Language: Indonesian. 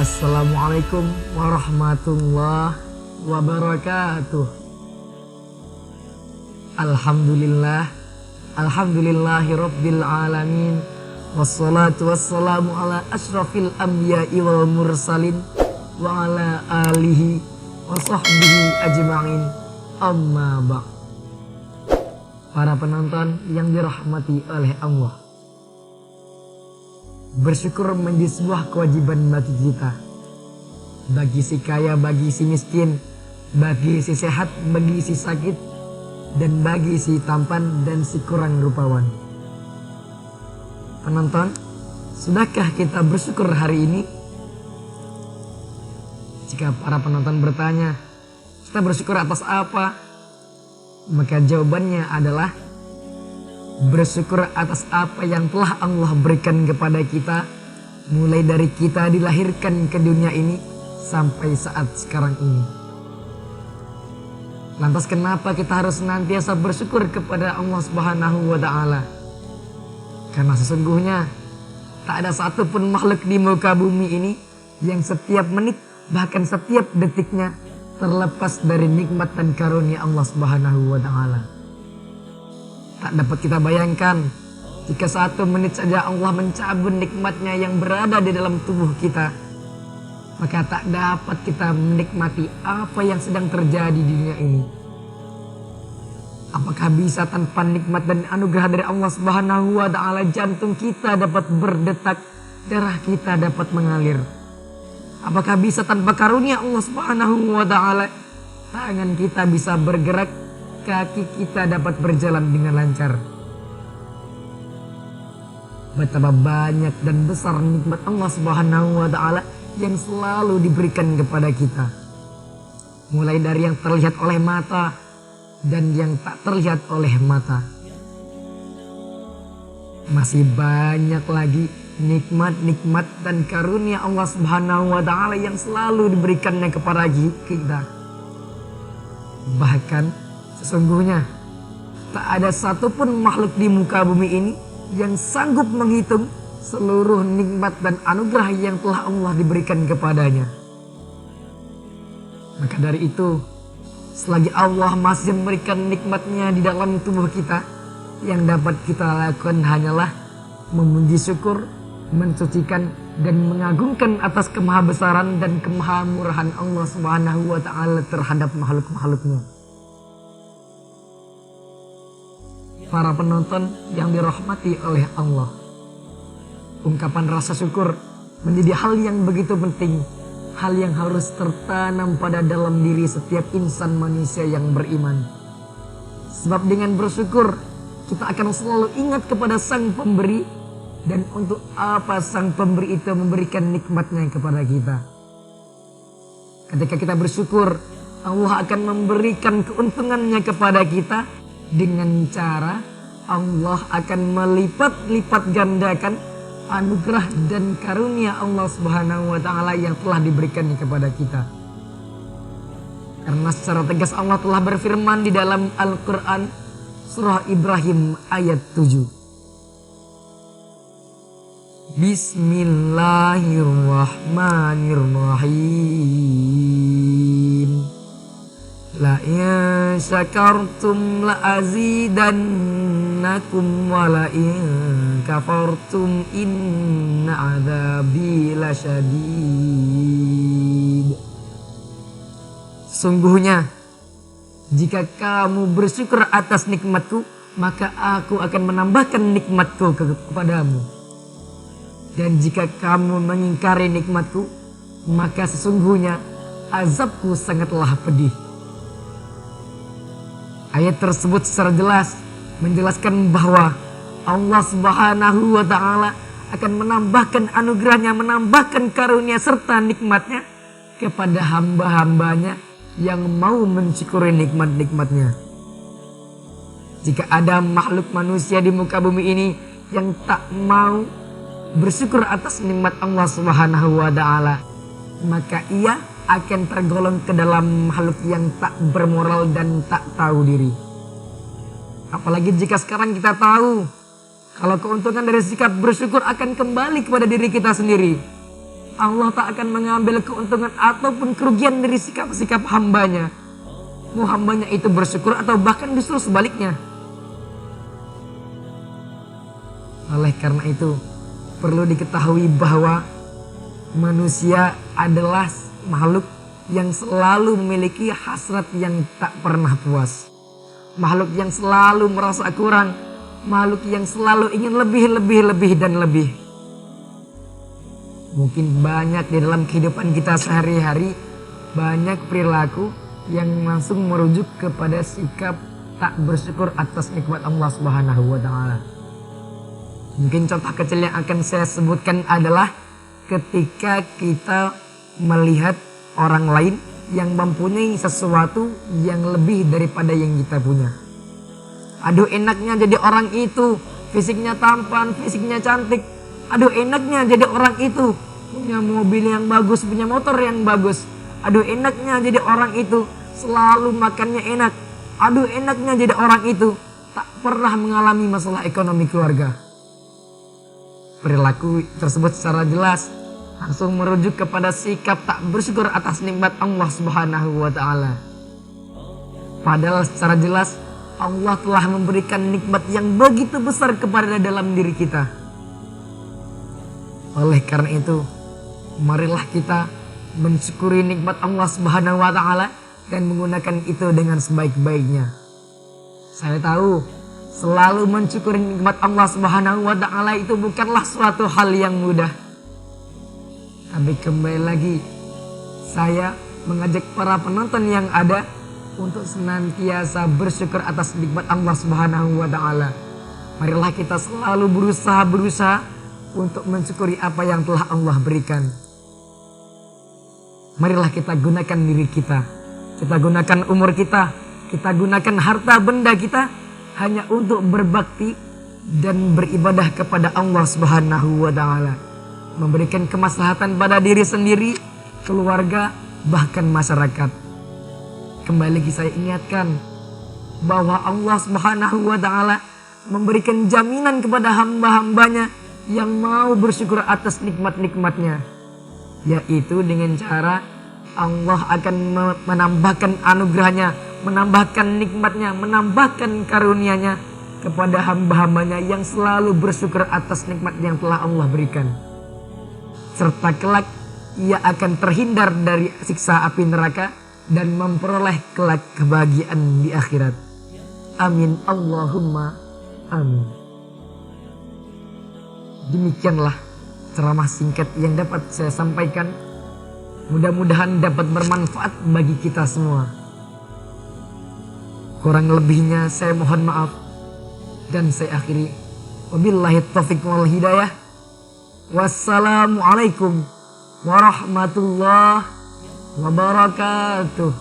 Assalamualaikum warahmatullahi wabarakatuh. Alhamdulillah, alhamdulillahi rabbil alamin. Wassalatu wassalamu ala ashrafil anbiya'i wal mursalin wa ala alihi wa sahbihi ajma'in. Amma ba'd. Para penonton yang dirahmati oleh Allah, bersyukur menjadi sebuah kewajiban bagi kita. Bagi si kaya, bagi si miskin, bagi si sehat, bagi si sakit, dan bagi si tampan dan si kurang rupawan. Penonton, sudahkah kita bersyukur hari ini? Jika para penonton bertanya, kita bersyukur atas apa? Maka jawabannya adalah bersyukur atas apa yang telah Allah berikan kepada kita, mulai dari kita dilahirkan ke dunia ini sampai saat sekarang ini. Lantas kenapa kita harus senantiasa bersyukur kepada Allah Subhanahu wa Ta'ala? Karena sesungguhnya tak ada satupun makhluk di muka bumi ini yang setiap menit, bahkan setiap detiknya terlepas dari nikmat dan karunia Allah Subhanahu wa Ta'ala. Tak dapat kita bayangkan jika 1 menit saja Allah mencabut nikmatnya yang berada di dalam tubuh kita, maka tak dapat kita menikmati apa yang sedang terjadi di dunia ini. Apakah bisa tanpa nikmat dan anugerah dari Allah Subhanahu wa Ta'ala jantung kita dapat berdetak, darah kita dapat mengalir? Apakah bisa tanpa karunia Allah Subhanahu wa Ta'ala tangan kita bisa bergerak, kaki kita dapat berjalan dengan lancar? Betapa banyak dan besar nikmat Allah Subhanahu wa Ta'ala yang selalu diberikan kepada kita. Mulai dari yang terlihat oleh mata dan yang tak terlihat oleh mata. Masih banyak lagi nikmat-nikmat dan karunia Allah Subhanahu wa Ta'ala yang selalu diberikannya kepada kita. Bahkan sesungguhnya tak ada satupun makhluk di muka bumi ini yang sanggup menghitung seluruh nikmat dan anugerah yang telah Allah diberikan kepadanya. Maka dari itu, selagi Allah masih memberikan nikmatnya di dalam tubuh kita, yang dapat kita lakukan hanyalah memuji syukur, mensucikan dan mengagungkan atas kemahabesaran dan kemahamurahan Allah Subhanahu wa Ta'ala terhadap makhluk-makhluknya. Para penonton yang dirahmati oleh Allah, ungkapan rasa syukur menjadi hal yang begitu penting, hal yang harus tertanam pada dalam diri setiap insan manusia yang beriman. Sebab dengan bersyukur kita akan selalu ingat kepada Sang Pemberi, dan untuk apa Sang Pemberi itu memberikan nikmatnya kepada kita. Ketika kita bersyukur, Allah akan memberikan keuntungannya kepada kita dengan cara Allah akan melipat-lipat gandakan anugerah dan karunia Allah Subhanahu wa Ta'ala yang telah diberikannya kepada kita. Karena secara tegas Allah telah berfirman di dalam Al-Quran surah Ibrahim ayat 7. Bismillahirrahmanirrahim. La in syakartum la azidannakum wa la in kafartum inna adzabi lasyadid. Sungguhnya jika kamu bersyukur atas nikmatku, maka aku akan menambahkan nikmatku kepadamu. Dan jika kamu mengingkari nikmatku, maka sesungguhnya azabku sangatlah pedih. Ayat tersebut secara jelas menjelaskan bahwa Allah Subhanahu wa Ta'ala akan menambahkan anugerahnya, menambahkan karunia serta nikmatnya kepada hamba-hambanya yang mau mensyukuri nikmat-nikmatnya. Jika ada makhluk manusia di muka bumi ini yang tak mau bersyukur atas nikmat Allah Subhanahu wa Ta'ala, maka ia akan tergolong ke dalam makhluk yang tak bermoral dan tak tahu diri. Apalagi jika sekarang kita tahu kalau keuntungan dari sikap bersyukur akan kembali kepada diri kita sendiri. Allah tak akan mengambil keuntungan ataupun kerugian dari sikap-sikap hambanya. Mau hambanya itu bersyukur atau bahkan justru sebaliknya. Oleh karena itu, perlu diketahui bahwa manusia adalah makhluk yang selalu memiliki hasrat yang tak pernah puas. Makhluk yang selalu merasa kurang. Makhluk yang selalu ingin lebih dan lebih. Mungkin banyak di dalam kehidupan kita sehari-hari, banyak perilaku yang langsung merujuk kepada sikap tak bersyukur atas nikmat Allah Subhanahu wa Ta'ala. Mungkin contoh kecil yang akan saya sebutkan adalah ketika kita melihat orang lain yang mempunyai sesuatu yang lebih daripada yang kita punya. Aduh, enaknya jadi orang itu, fisiknya tampan, fisiknya cantik. Aduh, enaknya jadi orang itu, punya mobil yang bagus, punya motor yang bagus. Aduh, enaknya jadi orang itu, selalu makannya enak. Aduh, enaknya jadi orang itu, tak pernah mengalami masalah ekonomi keluarga. Perilaku tersebut secara jelas langsung merujuk kepada sikap tak bersyukur atas nikmat Allah Subhanahu wa Ta'ala. Padahal secara jelas Allah telah memberikan nikmat yang begitu besar kepada dalam diri kita. Oleh karena itu, marilah kita mensyukuri nikmat Allah Subhanahu wa Ta'ala dan menggunakan itu dengan sebaik-baiknya. Saya tahu selalu mensyukuri nikmat Allah Subhanahu wa Ta'ala itu bukanlah suatu hal yang mudah. Tapi kembali lagi, saya mengajak para penonton yang ada untuk senantiasa bersyukur atas nikmat Allah Subhanahu wa Ta'ala. Marilah kita selalu berusaha untuk mensyukuri apa yang telah Allah berikan. Marilah kita gunakan diri kita gunakan umur kita gunakan harta benda kita hanya untuk berbakti dan beribadah kepada Allah Subhanahu wa Ta'ala. Memberikan kemaslahatan pada diri sendiri, keluarga, bahkan masyarakat. Kembali lagi saya ingatkan bahwa Allah Subhanahu wa Ta'ala memberikan jaminan kepada hamba-hambanya yang mau bersyukur atas nikmat-nikmatnya, yaitu dengan cara Allah akan menambahkan anugerahnya, menambahkan nikmatnya, menambahkan karunia-Nya kepada hamba-hambanya yang selalu bersyukur atas nikmat yang telah Allah berikan. Serta kelak ia akan terhindar dari siksa api neraka dan memperoleh kelak kebahagiaan di akhirat. Amin Allahumma amin. Demikianlah ceramah singkat yang dapat saya sampaikan. Mudah-mudahan dapat bermanfaat bagi kita semua. Kurang lebihnya saya mohon maaf dan saya akhiri. Wabillahi taufiq wal hidayah. Wassalamualaikum warahmatullahi wabarakatuh.